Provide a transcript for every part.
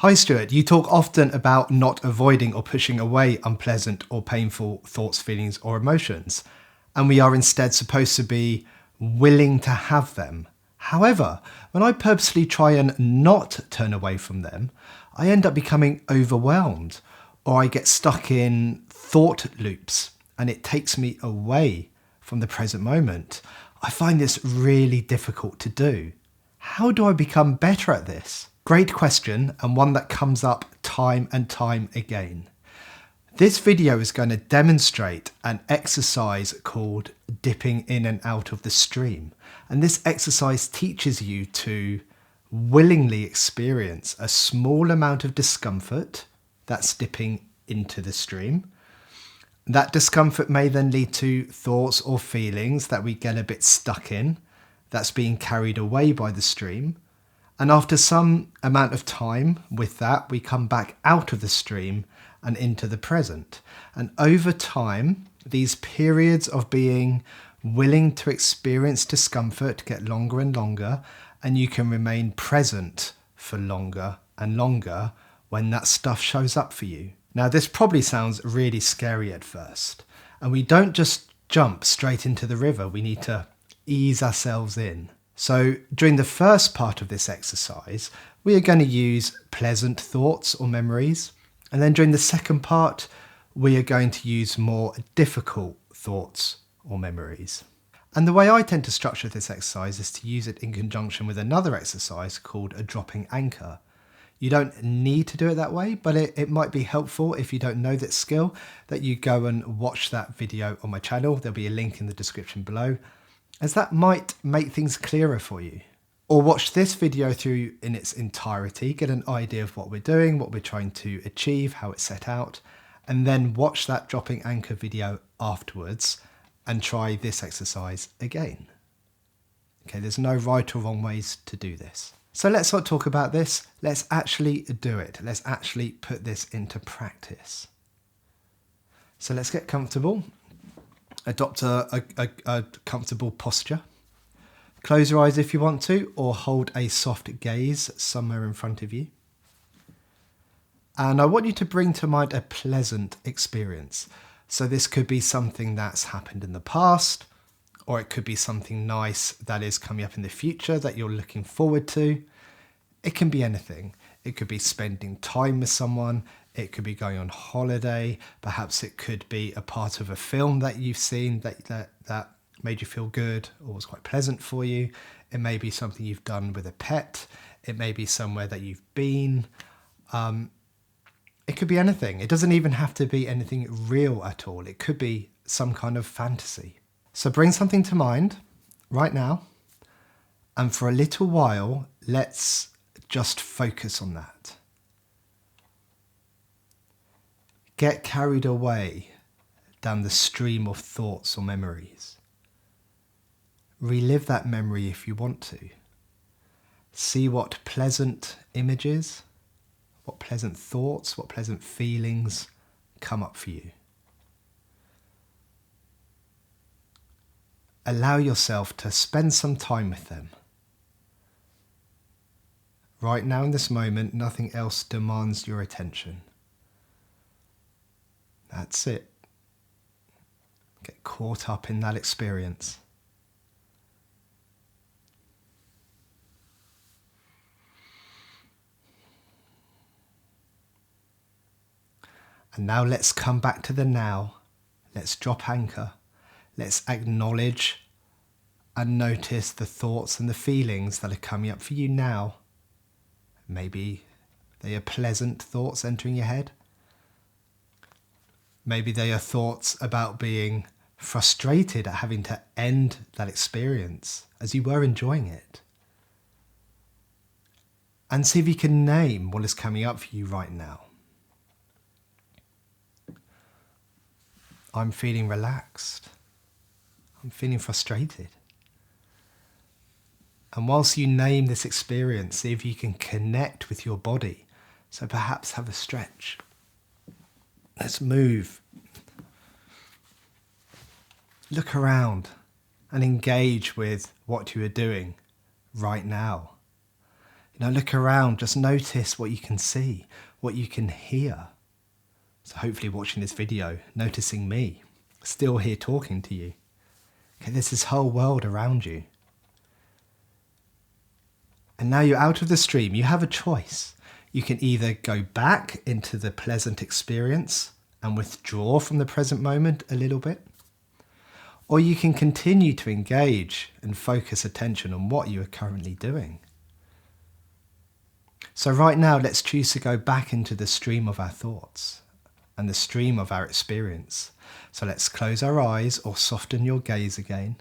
Hi Stuart, you talk often about not avoiding or pushing away unpleasant or painful thoughts, feelings or emotions, and we are instead supposed to be willing to have them. However, when I purposely try and not turn away from them, I end up becoming overwhelmed, or I get stuck in thought loops and it takes me away from the present moment. I find this really difficult to do. How do I become better at this? Great question, and one that comes up time and time again. This video is going to demonstrate an exercise called dipping in and out of the stream. And this exercise teaches you to willingly experience a small amount of discomfort, that's dipping into the stream. That discomfort may then lead to thoughts or feelings that we get a bit stuck in, that's being carried away by the stream. And after some amount of time with that, we come back out of the stream and into the present. And over time, these periods of being willing to experience discomfort get longer and longer, and you can remain present for longer and longer when that stuff shows up for you. Now, this probably sounds really scary at first, and we don't just jump straight into the river. We need to ease ourselves in. So during the first part of this exercise, we are going to use pleasant thoughts or memories. And then during the second part, we are going to use more difficult thoughts or memories. And the way I tend to structure this exercise is to use it in conjunction with another exercise called a dropping anchor. You don't need to do it that way, but it might be helpful if you don't know that skill, that you go and watch that video on my channel. There'll be a link in the description below, as that might make things clearer for you. Or watch this video through in its entirety, get an idea of what we're doing, what we're trying to achieve, how it's set out, and then watch that dropping anchor video afterwards and try this exercise again. Okay, there's no right or wrong ways to do this. So let's not talk about this, let's actually do it. Let's actually put this into practice. So let's get comfortable. Adopt a comfortable posture. Close your eyes if you want to, or hold a soft gaze somewhere in front of you. And I want you to bring to mind a pleasant experience. So this could be something that's happened in the past, or it could be something nice that is coming up in the future that you're looking forward to. It can be anything. It could be spending time with someone. It could be going on holiday. Perhaps it could be a part of a film that you've seen that made you feel good or was quite pleasant for you. It may be something you've done with a pet. It may be somewhere that you've been. It could be anything. It doesn't even have to be anything real at all. It could be some kind of fantasy. So bring something to mind right now. And for a little while, let's just focus on that. Get carried away down the stream of thoughts or memories. Relive that memory if you want to. See what pleasant images, what pleasant thoughts, what pleasant feelings come up for you. Allow yourself to spend some time with them. Right now in this moment, nothing else demands your attention. That's it. Get caught up in that experience. And now let's come back to the now. Let's drop anchor. Let's acknowledge and notice the thoughts and the feelings that are coming up for you now. Maybe they are pleasant thoughts entering your head. Maybe they are thoughts about being frustrated at having to end that experience as you were enjoying it. And see if you can name what is coming up for you right now. I'm feeling relaxed. I'm feeling frustrated. And whilst you name this experience, see if you can connect with your body. So perhaps have a stretch. Let's move. Look around and engage with what you are doing right now. Now look around, just notice what you can see, what you can hear. So hopefully watching this video, noticing me, still here talking to you. Okay, there's this whole world around you. And now you're out of the stream, you have a choice. You can either go back into the pleasant experience and withdraw from the present moment a little bit, or you can continue to engage and focus attention on what you are currently doing. So right now, let's choose to go back into the stream of our thoughts and the stream of our experience. So let's close our eyes or soften your gaze again.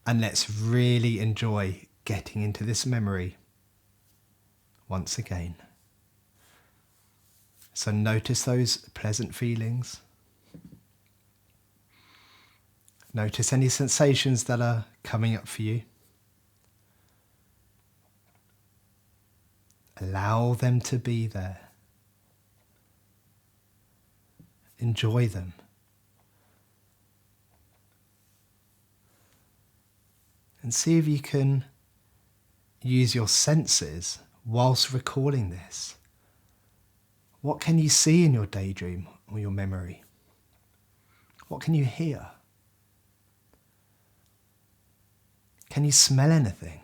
And let's really enjoy getting into this memory once again. So notice those pleasant feelings. Notice any sensations that are coming up for you. Allow them to be there. Enjoy them. And see if you can use your senses whilst recalling this. What can you see in your daydream or your memory? What can you hear? Can you smell anything?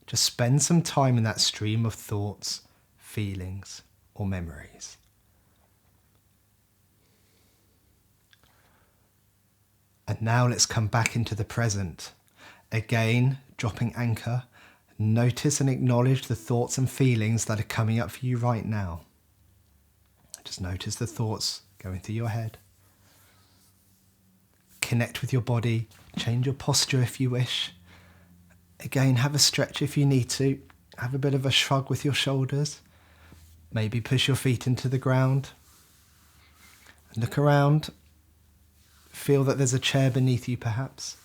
Just spend some time in that stream of thoughts, feelings, or memories. And now let's come back into the present. Again, dropping anchor, notice and acknowledge the thoughts and feelings that are coming up for you right now. Just notice the thoughts going through your head. Connect with your body, change your posture if you wish. Again, have a stretch if you need to. Have a bit of a shrug with your shoulders. Maybe push your feet into the ground. Look around. Feel that there's a chair beneath you perhaps.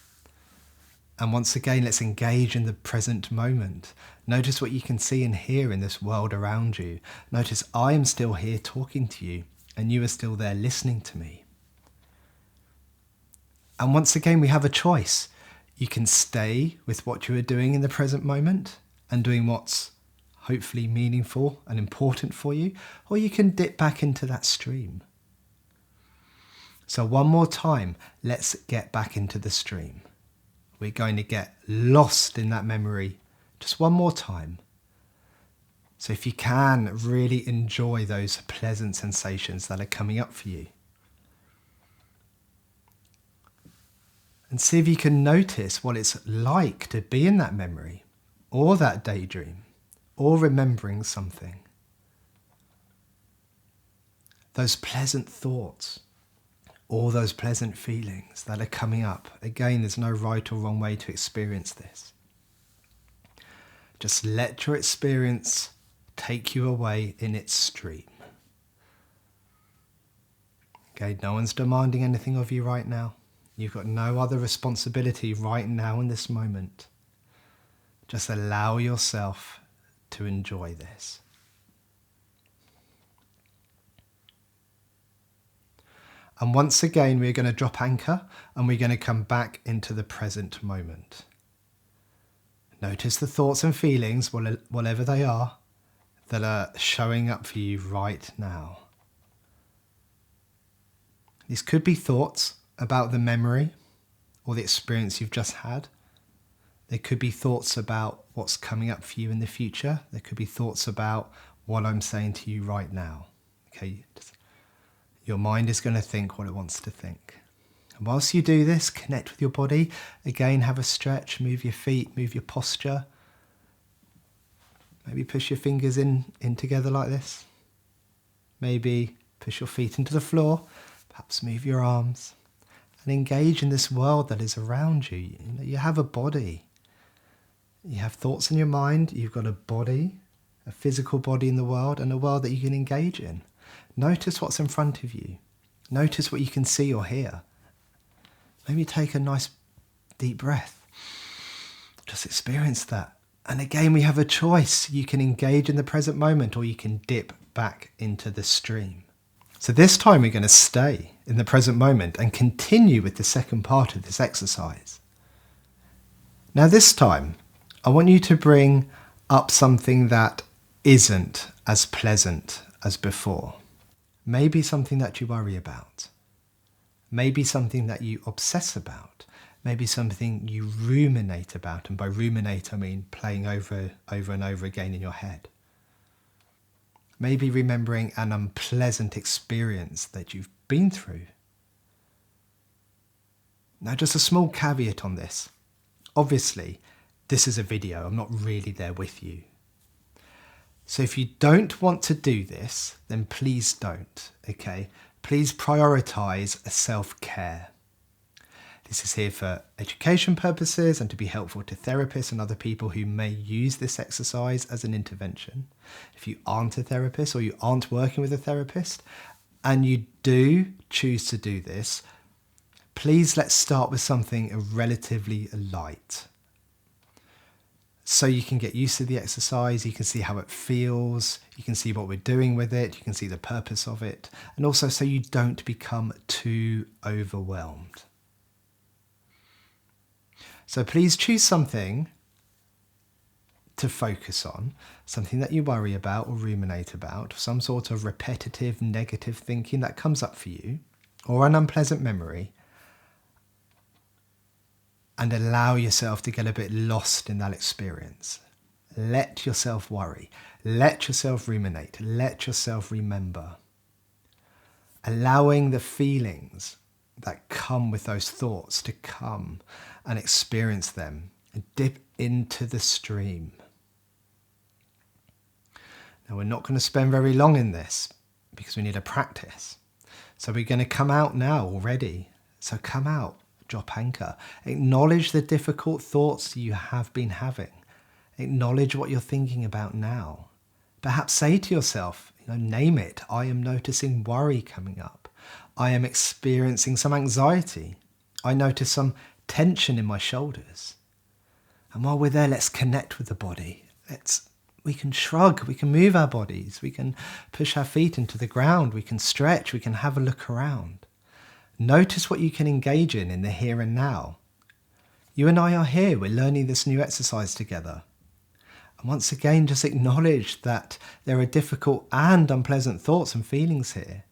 And once again, let's engage in the present moment. Notice what you can see and hear in this world around you. Notice I am still here talking to you and you are still there listening to me. And once again, we have a choice. You can stay with what you are doing in the present moment and doing what's hopefully meaningful and important for you, or you can dip back into that stream. So one more time, let's get back into the stream. We're going to get lost in that memory just one more time. So if you can, really enjoy those pleasant sensations that are coming up for you. And see if you can notice what it's like to be in that memory, or that daydream, or remembering something. Those pleasant thoughts, or those pleasant feelings that are coming up. Again, there's no right or wrong way to experience this. Just let your experience take you away in its stream. Okay, no one's demanding anything of you right now. You've got no other responsibility right now in this moment. Just allow yourself to enjoy this. And once again, we're going to drop anchor and we're going to come back into the present moment. Notice the thoughts and feelings, whatever they are, that are showing up for you right now. These could be thoughts about the memory or the experience you've just had. There could be thoughts about what's coming up for you in the future. There could be thoughts about what I'm saying to you right now. Okay, your mind is going to think what it wants to think. And whilst you do this, connect with your body. Again, have a stretch, move your feet, move your posture. Maybe push your fingers in together like this. Maybe push your feet into the floor. Perhaps move your arms. And engage in this world that is around you. You have a body. You have thoughts in your mind. You've got a body, a physical body in the world, and a world that you can engage in. Notice what's in front of you. Notice what you can see or hear. Maybe take a nice deep breath. Just experience that. And again, we have a choice. You can engage in the present moment or you can dip back into the stream. So this time we're going to stay in the present moment and continue with the second part of this exercise. Now this time, I want you to bring up something that isn't as pleasant as before. Maybe something that you worry about. Maybe something that you obsess about. Maybe something you ruminate about. And by ruminate, I mean playing over and over again in your head. Maybe remembering an unpleasant experience that you've been through. Now, just a small caveat on this. Obviously, this is a video. I'm not really there with you. So if you don't want to do this, then please don't, okay? Please prioritise self-care. This is here for education purposes and to be helpful to therapists and other people who may use this exercise as an intervention. If you aren't a therapist or you aren't working with a therapist and you do choose to do this, please let's start with something relatively light. So you can get used to the exercise, you can see how it feels, you can see what we're doing with it, you can see the purpose of it, and also so you don't become too overwhelmed. So please choose something to focus on, something that you worry about or ruminate about, some sort of repetitive negative thinking that comes up for you, or an unpleasant memory, and allow yourself to get a bit lost in that experience. Let yourself worry, let yourself ruminate, let yourself remember. Allowing the feelings that come with those thoughts to come and experience them and dip into the stream. Now, we're not going to spend very long in this because we need a practice. So we're going to come out now already. So come out, drop anchor. Acknowledge the difficult thoughts you have been having. Acknowledge what you're thinking about now. Perhaps say to yourself, name it. I am noticing worry coming up. I am experiencing some anxiety. I notice some tension in my shoulders. And while we're there, let's connect with the body. We can shrug, we can move our bodies, we can push our feet into the ground, we can stretch, we can have a look around. Notice what you can engage in the here and now. You and I are here, we're learning this new exercise together. And once again, just acknowledge that there are difficult and unpleasant thoughts and feelings here.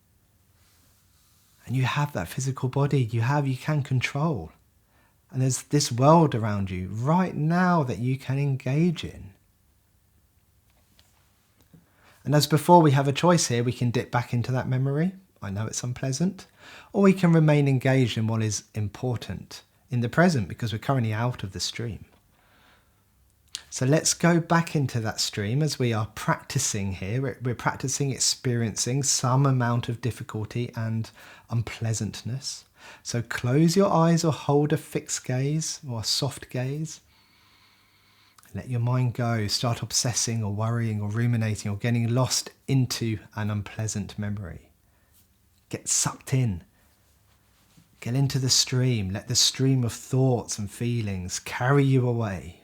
And you have that physical body you can control. And there's this world around you right now that you can engage in. And as before, we have a choice here. We can dip back into that memory. I know it's unpleasant. Or we can remain engaged in what is important in the present because we're currently out of the stream. So let's go back into that stream as we are practicing here. We're practicing experiencing some amount of difficulty and unpleasantness. So close your eyes or hold a fixed gaze or a soft gaze. Let your mind go. Start obsessing or worrying or ruminating or getting lost into an unpleasant memory. Get sucked in. Get into the stream. Let the stream of thoughts and feelings carry you away.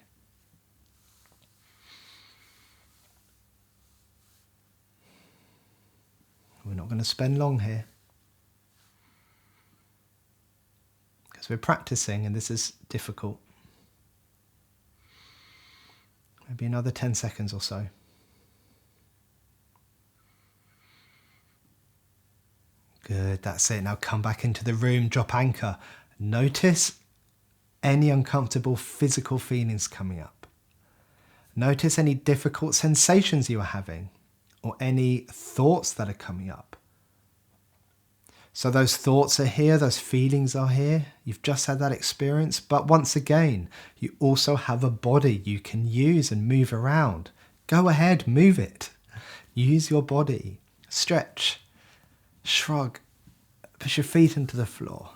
We're not going to spend long here because we're practicing and this is difficult. Maybe another 10 seconds or so. Good, that's it. Now come back into the room, drop anchor. Notice any uncomfortable physical feelings coming up. Notice any difficult sensations you are having or any thoughts that are coming up. So those thoughts are here, those feelings are here. You've just had that experience, but once again, you also have a body you can use and move around. Go ahead, move it. Use your body. Stretch, shrug, push your feet into the floor.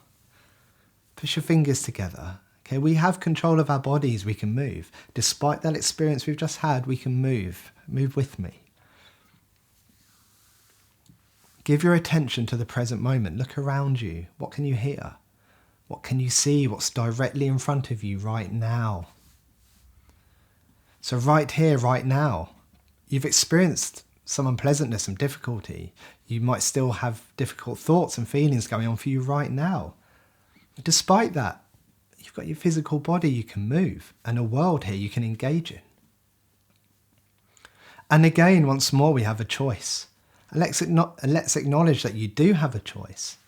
Push your fingers together. Okay, we have control of our bodies, we can move. Despite that experience we've just had, we can move. Move with me. Give your attention to the present moment. Look around you. What can you hear? What can you see? What's directly in front of you right now? So right here, right now, you've experienced some unpleasantness, some difficulty. You might still have difficult thoughts and feelings going on for you right now. Despite that, You've got your physical body you can move and a world here you can engage in. And again, once more, we have a choice. And let's acknowledge that you do have a choice.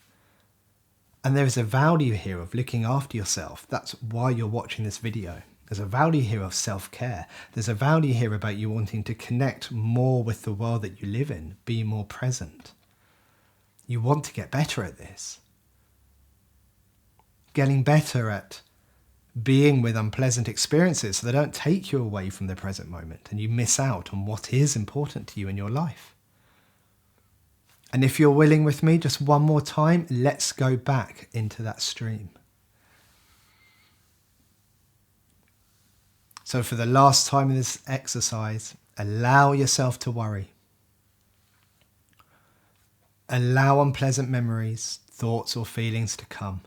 And there is a value here of looking after yourself. That's why you're watching this video. There's a value here of self-care. There's a value here about you wanting to connect more with the world that you live in, be more present. You want to get better at this. Getting better at being with unpleasant experiences so they don't take you away from the present moment and you miss out on what is important to you in your life. And if you're willing with me, just one more time, let's go back into that stream. So for the last time in this exercise, allow yourself to worry. Allow unpleasant memories, thoughts or feelings to come.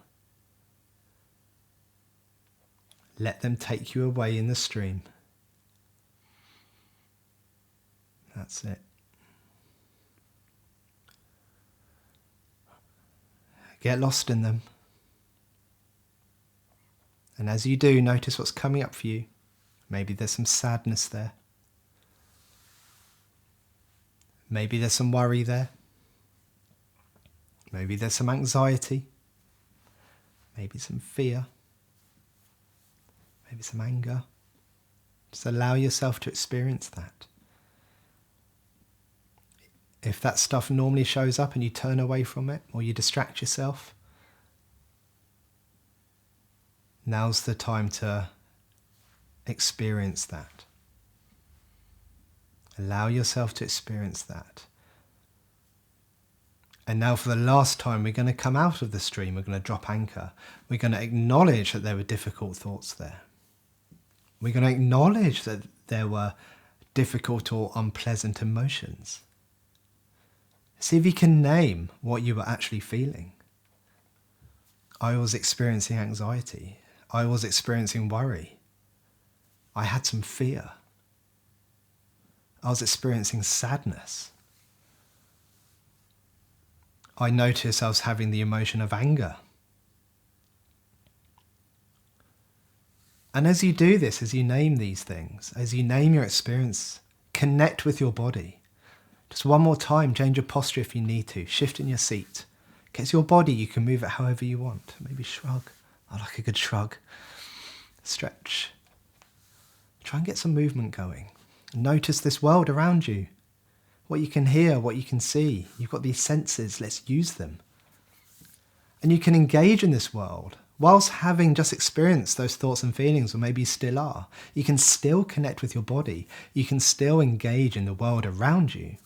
Let them take you away in the stream. That's it. Get lost in them. And as you do, notice what's coming up for you. Maybe there's some sadness there. Maybe there's some worry there. Maybe there's some anxiety. Maybe some fear. Maybe some anger. Just allow yourself to experience that. If that stuff normally shows up and you turn away from it or you distract yourself, now's the time to experience that. Allow yourself to experience that. And now for the last time, we're going to come out of the stream. We're going to drop anchor. We're going to acknowledge that there were difficult thoughts there. We're going to acknowledge that there were difficult or unpleasant emotions. See if you can name what you were actually feeling. I was experiencing anxiety. I was experiencing worry. I had some fear. I was experiencing sadness. I noticed I was having the emotion of anger. And as you do this, as you name these things, as you name your experience, connect with your body. Just one more time, change your posture if you need to. Shift in your seat. It's your body, you can move it however you want. Maybe shrug. I like a good shrug. Stretch. Try and get some movement going. Notice this world around you. What you can hear, what you can see. You've got these senses, let's use them. And you can engage in this world. Whilst having just experienced those thoughts and feelings, or maybe you still are, you can still connect with your body. You can still engage in the world around you.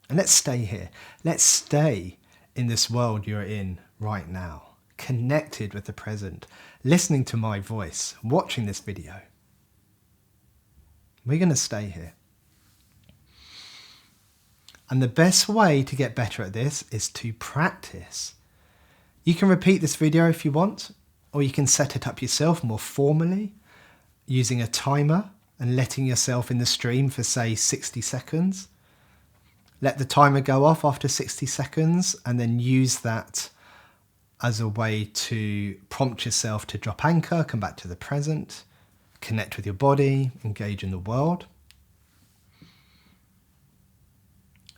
And let's stay here. Let's stay in this world you're in right now, connected with the present, listening to my voice, watching this video. We're going to stay here. And the best way to get better at this is to practice. You can repeat this video if you want, or you can set it up yourself more formally, using a timer and letting yourself in the stream for, say, 60 seconds. Let the timer go off after 60 seconds and then use that as a way to prompt yourself to drop anchor, come back to the present, connect with your body, engage in the world.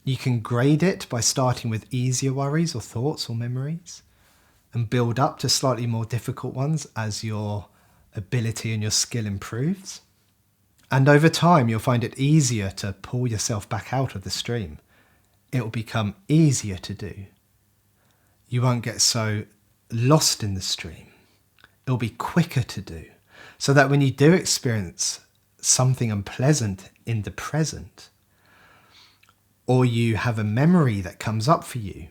You can grade it by starting with easier worries or thoughts or memories and build up to slightly more difficult ones as your ability and your skill improves. And over time, you'll find it easier to pull yourself back out of the stream. It will become easier to do. You won't get so lost in the stream. It'll be quicker to do, so that when you do experience something unpleasant in the present, or you have a memory that comes up for you,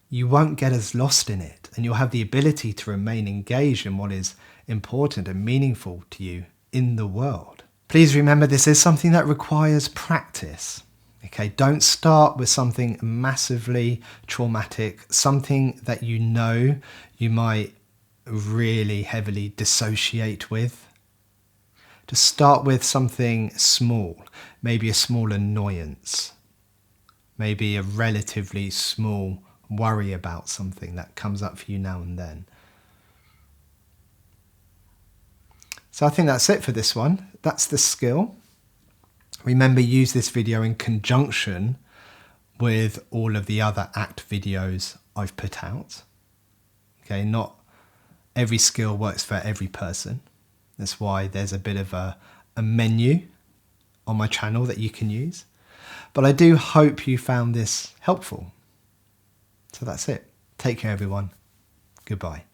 you won't get as lost in it, and you'll have the ability to remain engaged in what is important and meaningful to you in the world. Please remember, this is something that requires practice. Okay, don't start with something massively traumatic, something that you know you might really heavily dissociate with. Just start with something small, maybe a small annoyance, maybe a relatively small worry about something that comes up for you now and then. So I think that's it for this one. That's the skill. Remember, use this video in conjunction with all of the other ACT videos I've put out. Okay, not every skill works for every person. That's why there's a bit of a menu on my channel that you can use. But I do hope you found this helpful. So that's it. Take care, everyone. Goodbye.